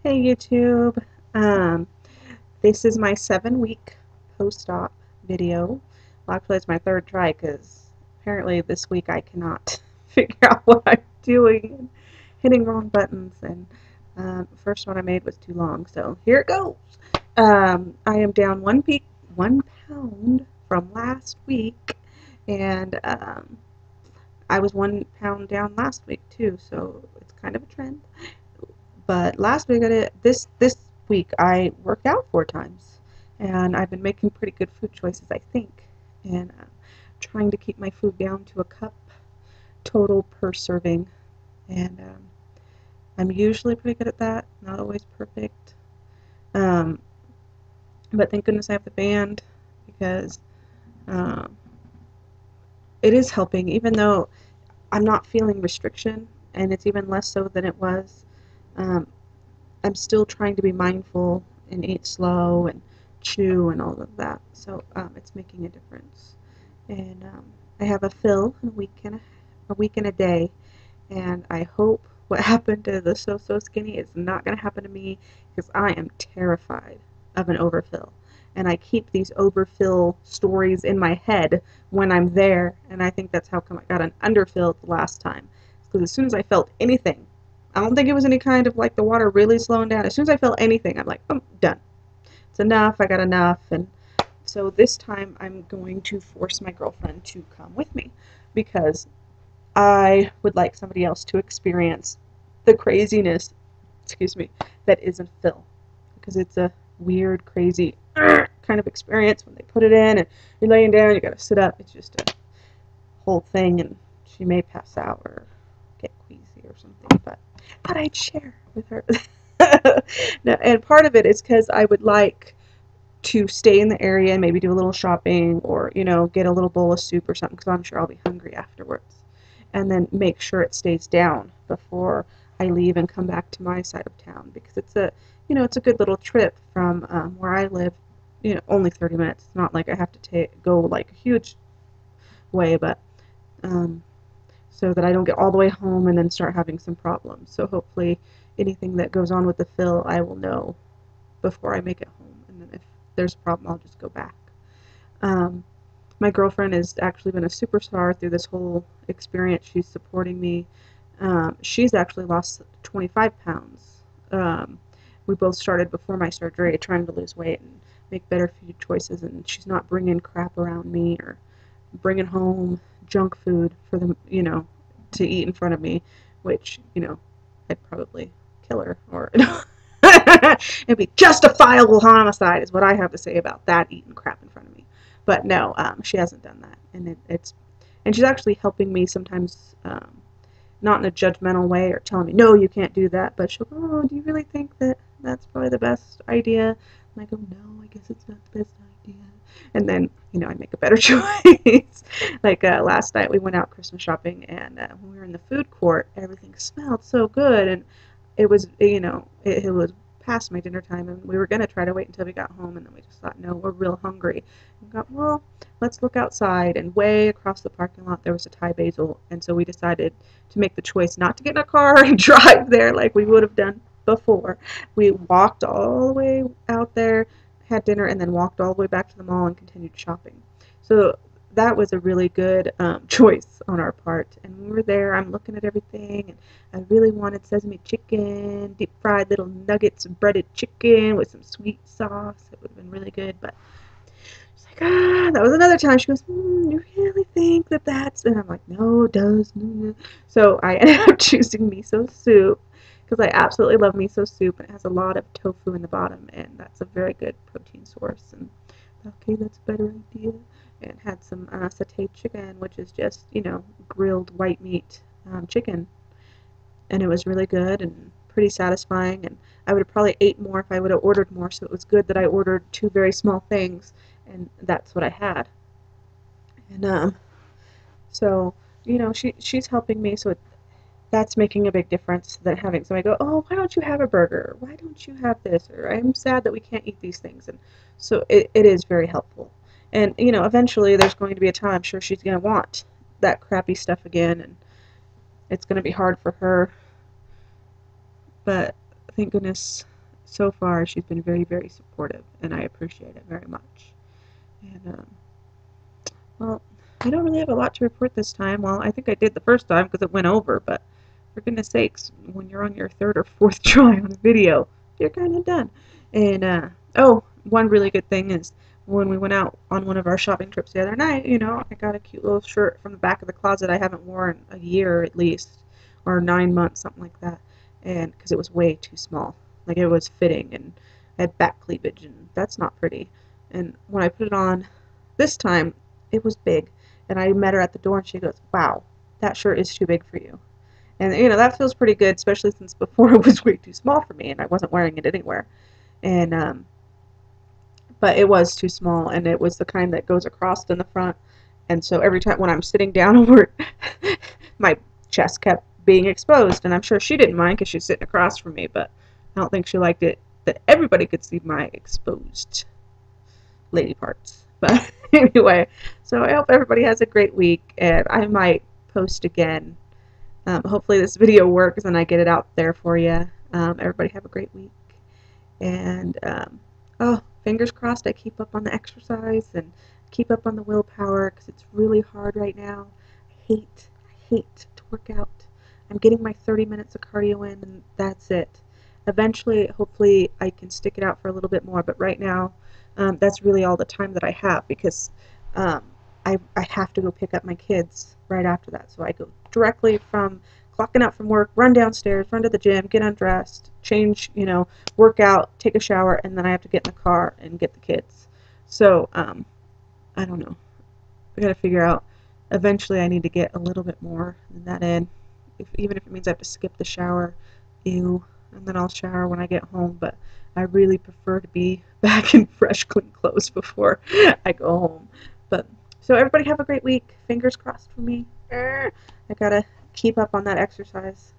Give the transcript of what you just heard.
Hey YouTube. Um, this is my 7-week post-op video. Well, actually, it's my third try because apparently this week I cannot figure out what I'm doing and hitting wrong buttons. And first one I made was too long, so here it goes. I am down 1 pound from last week, and I was 1 pound down last week too, so it's kind of a trend. But last week I did this week I worked out 4 times, and I've been making pretty good food choices, I think, and trying to keep my food down to a cup total per serving, and I'm usually pretty good at that. Not always perfect, um, but thank goodness I have the band because um, it is helping, even though I'm not feeling restriction, and it's even less so than it was. Um, I'm still trying to be mindful and eat slow and chew and all of that. So it's making a difference. And I have a fill in a week and a day. And I hope what happened to the so skinny is not going to happen to me because I am terrified of an overfill. And I keep these overfill stories in my head when I'm there. And I think that's how come I got an underfill the last time. Because as soon as I felt anything, I don't think it was any kind of like the water really slowing down. As soon as I felt anything, I'm like, oh, done. It's enough. I got enough. And so this time I'm going to force my girlfriend to come with me because I would like somebody else to experience the craziness, excuse me, that isn't Phil. Because it's a weird, crazy kind of experience when they put it in and you're laying down, you gotta sit up. It's just a whole thing, and she may pass out or get queasy or something, but I'd share with her. No, and part of it is because I would like to stay in the area and maybe do a little shopping or, get a little bowl of soup or something because I'm sure I'll be hungry afterwards. And then make sure it stays down before I leave and come back to my side of town because it's a good little trip from where I live. Only 30 minutes. It's not like I have to go like a huge way, but um, so that I don't get all the way home and then start having some problems. So hopefully anything that goes on with the fill, I will know before I make it home. And then if there's a problem, I'll just go back. Um, my girlfriend has actually been a superstar through this whole experience. She's supporting me. She's actually lost 25 pounds. We both started before my surgery trying to lose weight and make better food choices, and she's not bringing crap around me or bringing home junk food for them, to eat in front of me, which, I'd probably kill her or it'd be justifiable homicide is what I have to say about that eating crap in front of me. But no, she hasn't done that, and and she's actually helping me sometimes, not in a judgmental way or telling me no, you can't do that, but she'll go, oh, do you really think that that's probably the best idea? And I go, no, I guess it's not the best idea. And then, I make a better choice. Like last night we went out Christmas shopping, and when we were in the food court, everything smelled so good, and it was, it was past my dinner time, and we were going to try to wait until we got home, and then we just thought, no, we're real hungry. And got, well, let's look outside, and way across the parking lot there was a Thai basil, and so we decided to make the choice not to get in a car and drive there like we would have done before. We walked all the way out there, had dinner, and then walked all the way back to the mall and continued shopping. So that was a really good choice on our part. And when we were there, I'm looking at everything, and I really wanted sesame chicken, deep fried little nuggets of breaded chicken with some sweet sauce. It would have been really good, but she's like, that was another time. She goes, you really think that that's, and I'm like, no, it does. So I ended up choosing miso soup because I absolutely love miso soup, and it has a lot of tofu in the bottom, and that's a very good protein source. And okay, that's a better idea. And had some satay chicken, which is just, grilled white meat chicken, and it was really good and pretty satisfying. And I would have probably ate more if I would have ordered more, so it was good that I ordered two very small things, and that's what I had. And so she's helping me, so that's making a big difference than having somebody go, oh, why don't you have a burger? Why don't you have this? Or I'm sad that we can't eat these things. And so it is very helpful. And, eventually there's going to be a time I'm sure she's going to want that crappy stuff again, and it's going to be hard for her. But thank goodness so far she's been very, very supportive, and I appreciate it very much. And well, I don't really have a lot to report this time. Well, I think I did the first time because it went over, but for goodness sakes, when you're on your third or fourth try on a video, you're kind of done. And oh, one really good thing is when we went out on one of our shopping trips the other night, you know, I got a cute little shirt from the back of the closet I haven't worn a year at least, or 9 months, something like that, and because it was way too small, like it was fitting and had back cleavage, and that's not pretty. And when I put it on this time, it was big, and I met her at the door, and she goes, "Wow, that shirt is too big for you." And you know that feels pretty good, especially since before it was way too small for me and I wasn't wearing it anywhere. And but it was too small, and it was the kind that goes across in the front. And so every time when I'm sitting down over it, my chest kept being exposed, and I'm sure she didn't mind because she's sitting across from me. But I don't think she liked it that everybody could see my exposed lady parts. But anyway, so I hope everybody has a great week, and I might post again. Hopefully this video works and I get it out there for you. Everybody have a great week. And oh, fingers crossed I keep up on the exercise and keep up on the willpower because it's really hard right now. I hate to work out. I'm getting my 30 minutes of cardio in and that's it. Eventually, hopefully, I can stick it out for a little bit more, but right now, that's really all the time that I have because um, I have to go pick up my kids right after that. So I go directly from clocking out from work, run downstairs, run to the gym, get undressed, change, you know, work out, take a shower, and then I have to get in the car and get the kids. So I don't know. I got to figure out. Eventually, I need to get a little bit more than that in, even if it means I have to skip the shower. Ew. And then I'll shower when I get home. But I really prefer to be back in fresh, clean clothes before I go home. But so everybody have a great week. Fingers crossed for me. I gotta keep up on that exercise.